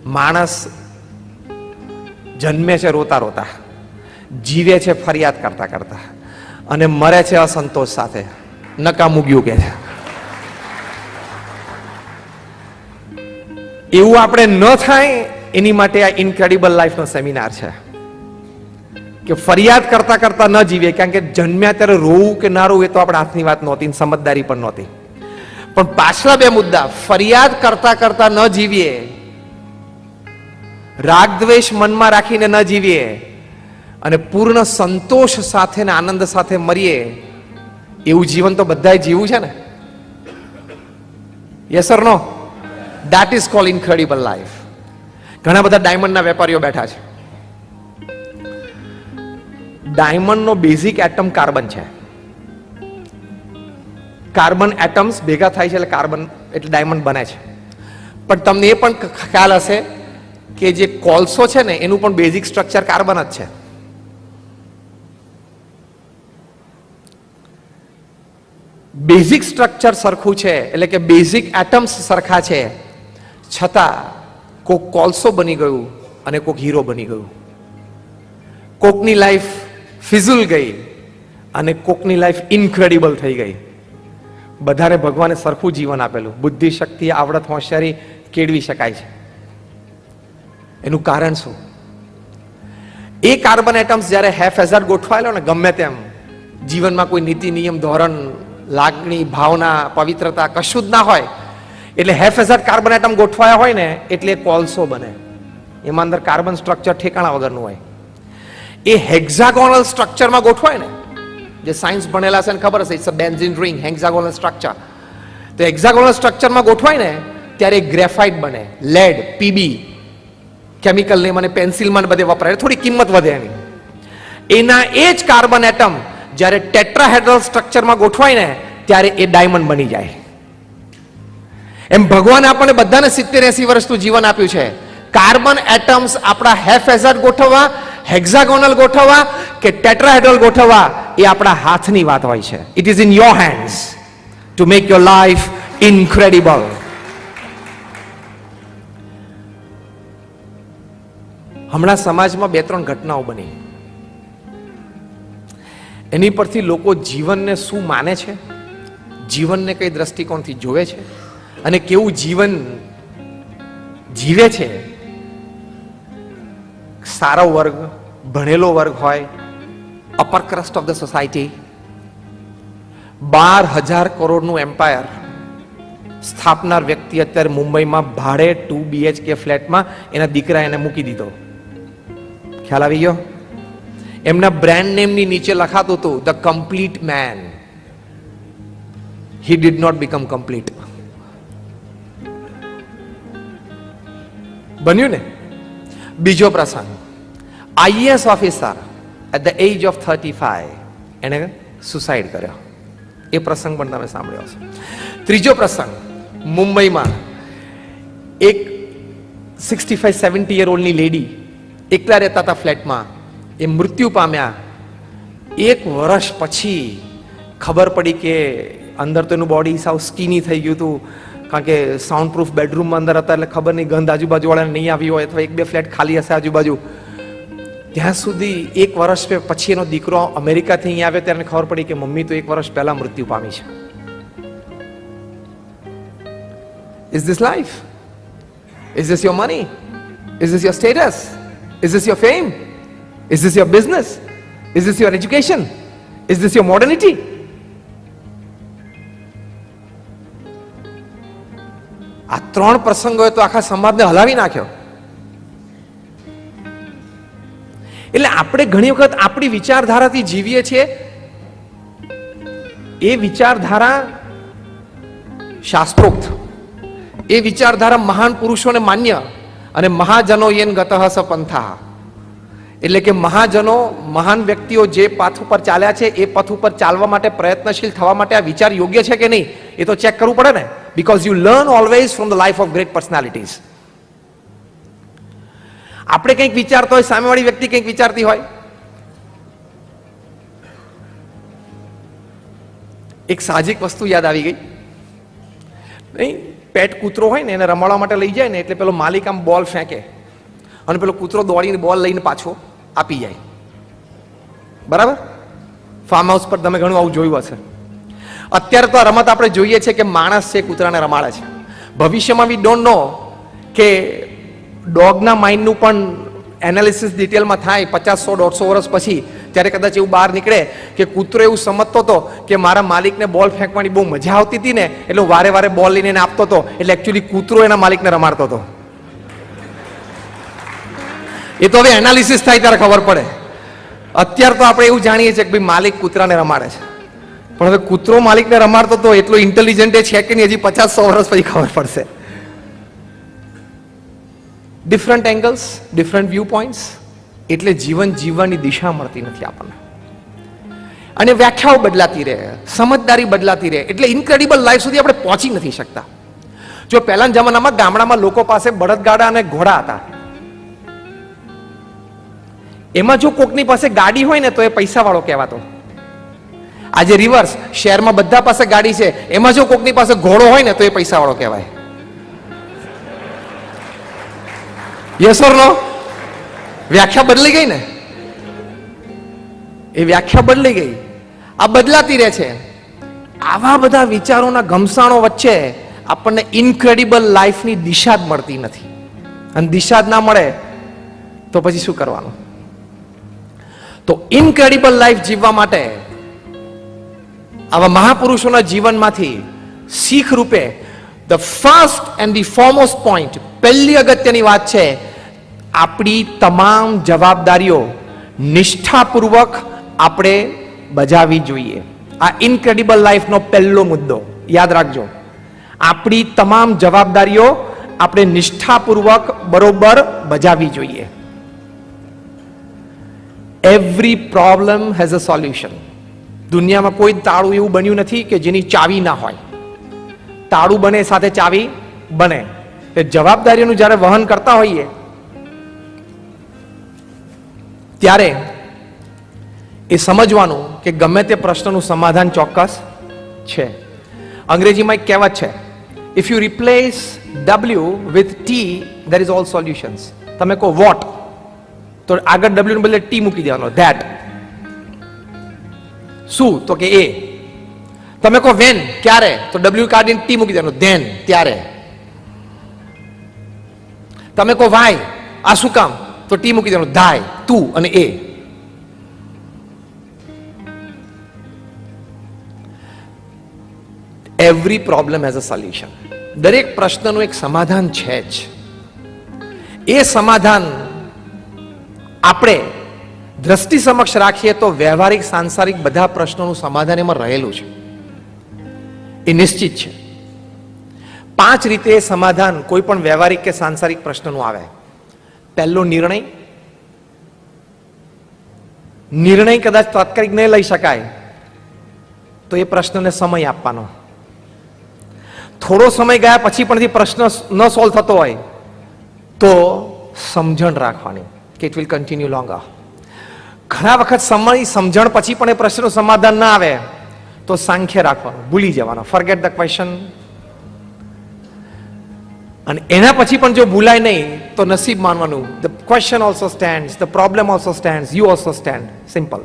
માણસ જન્મે છે રોતા રોતા, જીવે છે ફરિયાદ કરતા કરતા, અને મરે છે અસંતોષ સાથે. નકામું ગયું કે છે. એવું આપણે ન થાય એની માટે આ ઇનક્રેડિબલ લાઈફનો સેમિનાર છે કે ફરિયાદ કરતા કરતા ન જીવીએ. કારણ કે જન્મ્યા ત્યારે રોવું કે ના રોવું એ તો આપણા હાથની વાત નહોતી, સમજદારી પણ નહોતી. પણ પાછલા બે મુદ્દા, ફરિયાદ કરતા કરતા ન જીવીએ, રાગ દ્વેષ મનમાં રાખીને ન જીવીએ, અને પૂર્ણ સંતોષ સાથે ને આનંદ સાથે મરીએ, એવું જીવન તો બધાએ જીવું છે ને. Yes or no? That is called incredible life. ઘણા બધા ડાયમંડના વેપારીઓ બેઠા છે. ડાયમંડનો બેઝિક એટમ કાર્બન છે. કાર્બન એટમ્સ ભેગા થાય છે એટલે કાર્બન એટલે ડાયમંડ બને છે. પણ તમને એ પણ ખ્યાલ હશે કે જે કોલસો છે ને એનું પણ બેઝિક સ્ટ્રક્ચર કાર્બન જ છે. બેઝિક સ્ટ્રક્ચર સરખું છે એટલે કે બેઝિક એટમ્સ સરખા છે, છતાં કોક કોલસો બની ગયું અને કોક હીરો બની ગયું. કોકની લાઈફ ફિઝુલ ગઈ અને કોકની લાઈફ ઇનક્રેડિબલ થઈ ગઈ. બધાને ભગવાને સરખું જીવન આપેલું. બુદ્ધિ, શક્તિ, આવડત, હોશિયારી કેળવી શકાય છે. એનું કારણ શું? એ કાર્બન એટમ્સ જ્યારે હેફ હેઝાર્ડ ગોઠવાયેલો ને ગમે તેમ, જીવનમાં કોઈ નીતિ નિયમ ધોરણ લાગણી ભાવના પવિત્રતા કશું જ ના હોય, એટલે હેફ હેઝાર્ડ કાર્બન એટમ ગોઠવાયા હોય ને એટલે કોલસો બને. એમાં અંદર કાર્બન સ્ટ્રક્ચર ઠેકાણા વગરનું હોય. એ હેક્ઝાગોનલ સ્ટ્રક્ચરમાં ગોઠવાય ને, જે સાયન્સ ભણેલા છે ને ખબર હશે, it's a benzene ring, hexagonal structure. તો હેક્ઝાગોનલ સ્ટ્રક્ચરમાં ગોઠવાય ને ત્યારે ગ્રેફાઇટ બને, લેડ, પીબી કેમિકલ નેમ અને પેન્સિલમાં બધે વપરાય, થોડી કિંમત વધે એની. એના એ જ કાર્બન એટમ જ્યારે ટેટ્રાહેડ્રલ સ્ટ્રક્ચરમાં ગોઠવાય ને ત્યારે એ ડાયમંડ બની જાય. એમ ભગવાને આપણને બધાને 70-80 વર્ષનું જીવન આપ્યું છે. કાર્બન એટમ્સ આપણા હેફ હેઝાર્ડ ગોઠવવા, હેક્ઝાગોનલ ગોઠવવા કે ટેટ્રાહેડ્રલ ગોઠવવા એ આપણા હાથની વાત હોય છે. It is in your hands to make your life incredible. હમણાં સમાજમાં 2-3 ઘટનાઓ બની, એની પરથી લોકો જીવનને શું માને છે, જીવનને કઈ દ્રષ્ટિકોણથી જોવે છે અને કેવું જીવન જીવે છે. સારો વર્ગ, ભણેલો વર્ગ હોય, upper crust of the society, 12,000 કરોડનું એમ્પાયર સ્થાપનાર વ્યક્તિ અત્યારે મુંબઈમાં ભાડે 2 BHK ફ્લેટમાં એના દીકરા એને મૂકી દીધો. ખ્યાલ આવી ગયો? એમના બ્રાન્ડ નેમની નીચે લખાતું હતું the complete man. He did not become complete. બન્યું ને? બીજો પ્રસંગ, IAS officer at the age of 35 એને સુસાઇડ કર્યો. એ પ્રસંગ પણ તમે સાંભળ્યો હશે. ત્રીજો પ્રસંગ, મુંબઈમાં એક 65-70 યર ઓલ્ડની લેડી એકલા રહેતા હતા ફ્લેટમાં, એ મૃત્યુ પામ્યા. 1 વર્ષ પછી ખબર પડી કે અંદર તો એનું બોડી સાવ સ્કીની થઈ ગયું હતું, કારણ કે સાઉન્ડ પ્રૂફ બેડરૂમમાં અંદર હતા એટલે ખબર નહીં ગંધ આજુબાજુ વાળાને નહીં આવી હોય, અથવા 1-2 ફ્લેટ ખાલી હશે આજુબાજુ. ત્યાં સુધી 1 વર્ષ પછી એનો દીકરો અમેરિકાથી અહીંયા આવ્યો ત્યારે ખબર પડી કે મમ્મી તો 1 વર્ષ પહેલા મૃત્યુ પામી છે. Is this life? Is this your money? Is this your status? Is this your fame? Is this your business? Is this your education? Is this your modernity? આ 3 પ્રસંગોએ તો આખા સમાજને હલાવી નાખ્યો. એટલે આપણે ઘણી વખત આપણી વિચારધારાથી જીવીએ છીએ. એ વિચારધારા શાસ્ત્રોક્ત, એ વિચારધારા મહાન પુરુષોને માન્ય, અને મહાજનો યેન ગતઃ સ પંથા, એટલે કે મહાજનો, મહાન વ્યક્તિઓ જે પથ ઉપર ચાલ્યા છે એ પથ ઉપર ચાલવા માટે પ્રયત્નશીલ થવા માટે આ વિચાર યોગ્ય છે કે નહીં એ તો ચેક કરવું પડે ને. Because you learn always from the life of great personalities. આપણે કંઈક વિચારતો હોય, સામેવાળી વ્યક્તિ કંઈક વિચારતી હોય. એક સાહજિક વસ્તુ યાદ આવી ગઈ. નહીં, પેટ કૂતરો હોય ને એને રમાડવા માટે લઈ જાય ને એટલે પેલો માલિક આમ બોલ ફેંકે અને પેલો કૂતરો દોડીને બોલ લઈને પાછો આપી જાય, બરાબર? ફાર્મ હાઉસ પર તમે ઘણું આવું જોયું હશે. અત્યારે તો આ રમત આપણે જોઈએ છે કે માણસ છે કૂતરાને રમાડે છે. ભવિષ્યમાં વી ડોન્ટ નો કે ડોગના માઇન્ડનું પણ એનાલિસિસ ડિટેલમાં થાય 50-100-150 વર્ષ પછી, ત્યારે કદાચ એવું બહાર નીકળે કે કૂતરો એવું સમજતો હતો કે મારા માલિકને બોલ ફેંકવાની બહુ મજા આવતી હતી ને એટલે વારે વારે બોલ લઈને એને આપતો હતો, એટલે એકચ્યુઅલી કૂતરો એના માલિકને રમાડતો હતો. એ તો હવે એનાલિસિસ થાય ત્યારે ખબર પડે. અત્યારે તો આપણે એવું જાણીએ છીએ કે ભાઈ માલિક કૂતરાને રમાડે છે, પણ હવે કૂતરો માલિકને રમાડતો હતો એટલો ઇન્ટેલિજન્ટ છે કે નહીં હજી 50-100 વર્ષ પછી ખબર પડશે. Different angles, different view points, એટલે જીવન જીવવાની દિશા મળતી નથી આપણને. અને વ્યાખ્યાઓ બદલાતી રહે, સમજદારી બદલાતી રહે, એટલે ઇનક્રેડિબલ લાઈફ સુધી આપણે પહોંચી નથી શકતા. જો પહેલાના જમાનામાં ગામડામાં લોકો પાસે બળદગાડા અને ઘોડા હતા, એમાં જો કોકની પાસે ગાડી હોય ને તો એ પૈસા વાળો કહેવાતો. આજે રિવર્સ, શહેરમાં બધા પાસે ગાડી છે, એમાં જો કોકની પાસે ઘોડો હોય ને તો એ પૈસા વાળો કહેવાય. યસ ઓર નો? વ્યાખ્યા બદલી ગઈ ને, એ વ્યાખ્યા બદલી ગઈ. આ બદલાતી રહે છે. આવા બધા વિચારોના ઘમસાણો વચ્ચે આપણને ઇનક્રેડિબલ લાઈફની દિશા જ મળતી નથી. અને દિશા જ ના મળે તો પછી શું કરવાનું? તો ઇનક્રેડિબલ લાઈફ જીવવા માટે આવા મહાપુરુષોના જીવનમાંથી શીખ રૂપે the first and the foremost point, પહેલી અગત્યની વાત છે, આપણી તમામ જવાબદારીઓ નિષ્ઠાપૂર્વક આપણે બજાવવી જોઈએ. આ ઇનક્રેડિબલ લાઈફનો પહેલો મુદ્દો યાદ રાખજો. આપણી તમામ જવાબદારીઓ આપણે નિષ્ઠાપૂર્વક બરોબર બજાવવી જોઈએ. Every problem has a solution. દુનિયામાં કોઈ તાળું એવું બન્યું નથી કે જેની ચાવી ના હોય. તાળું બને સાથે ચાવી બને. એ જવાબદારીઓનું જ્યારે વહન કરતા હોઈએ ત્યારે એ સમજવાનું કે ગમે તે પ્રશ્નનું સમાધાન ચોક્કસ છે. અંગ્રેજીમાં એક કહેવત છે, if you replace W with T, there is all solutions. તમે કહો વોટ તો આગળ W ને બદલે T મૂકી દેવાનો, ધેટ. શું તો કે એ. તમે કહો વેન, ક્યારે, તો W કાઢીને T મૂકી દેવાનો, ધેન, ત્યારે. તમે કહો વાય, આ શું કામ, તો T મૂકી દેવાનો, ધાય, તું અને એ. Every problem has a solution. દરેક પ્રશ્નનું એક સમાધાન છે જ. એ સમાધાન આપણે દ્રષ્ટિ સમક્ષ રાખીએ તો વ્યવહારિક સાંસારિક બધા પ્રશ્નોનું સમાધાન એમાં રહેલું છે, એ નિશ્ચિત છે. 5 રીતે સમાધાન કોઈ પણ વ્યવહારિક કે સાંસારિક પ્રશ્નનું આવે. પહેલો નિર્ણય. નિર્ણય કદાચ તાત્કાલિક નહીં લઈ શકાય તો એ પ્રશ્નને સમય આપવાનો. થોડો સમય ગયા પછી પણ પ્રશ્ન ન સોલ્વ થતો હોય તો સમજણ રાખવાની કે ઇટ વિલ કન્ટિન્યુ લોંગર. ઘણા વખત સમય સમજણ પછી પણ એ પ્રશ્નનું સમાધાન ના આવે તો સાંખ્ય રાખવાનું, ભૂલી જવાનો, ફોરગેટ ધ ક્વેશ્ચન. અને એના પછી પણ જો ભૂલાય નહીં તો નસીબ માનવાનું. The question also stands, the problem also stands, you also stand. Simple.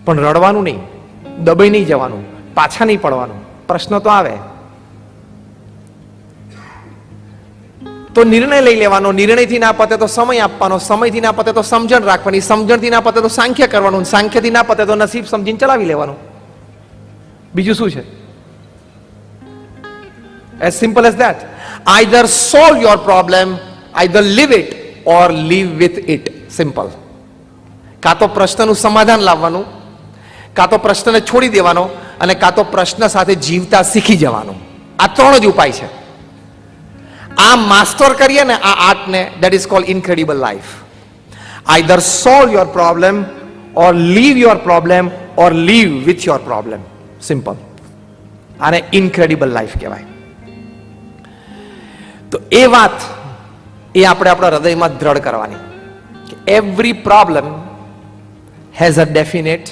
પણ રડવાનું નહીં, દબાઈ નહીં જવાનું, પાછા નહીં પડવાનું. પ્રશ્ન તો આવે તો નિર્ણય લઈ લેવાનો, નિર્ણયથી ના પતે તો સમય આપવાનો, સમયથી ના પતે તો સમજણ રાખવાની, સમજણથી ના પતે તો સાંખ્ય કરવાનું, સાંખ્યથી ના પતે તો નસીબ સમજીને ચલાવી લેવાનું. બીજું શું છે? as simple as that. Either solve your problem, either live it or live with it. Simple. કાં તો પ્રશ્નનું સમાધાન લાવવાનું, કાં તો પ્રશ્નને છોડી દેવાનો, અને કાં તો પ્રશ્ન સાથે જીવતા શીખી જવાનું. આ 3 જ ઉપાય છે. આ માસ્ટર કરીએ ને આ આર્ટને, that is called incredible life. Either solve your problem or leave your problem or live with your problem. Simple. આને incredible life કહેવાય. તો એ વાત એ આપણે આપણા હૃદયમાં દ્રઢ કરવાની કે every problem has a definite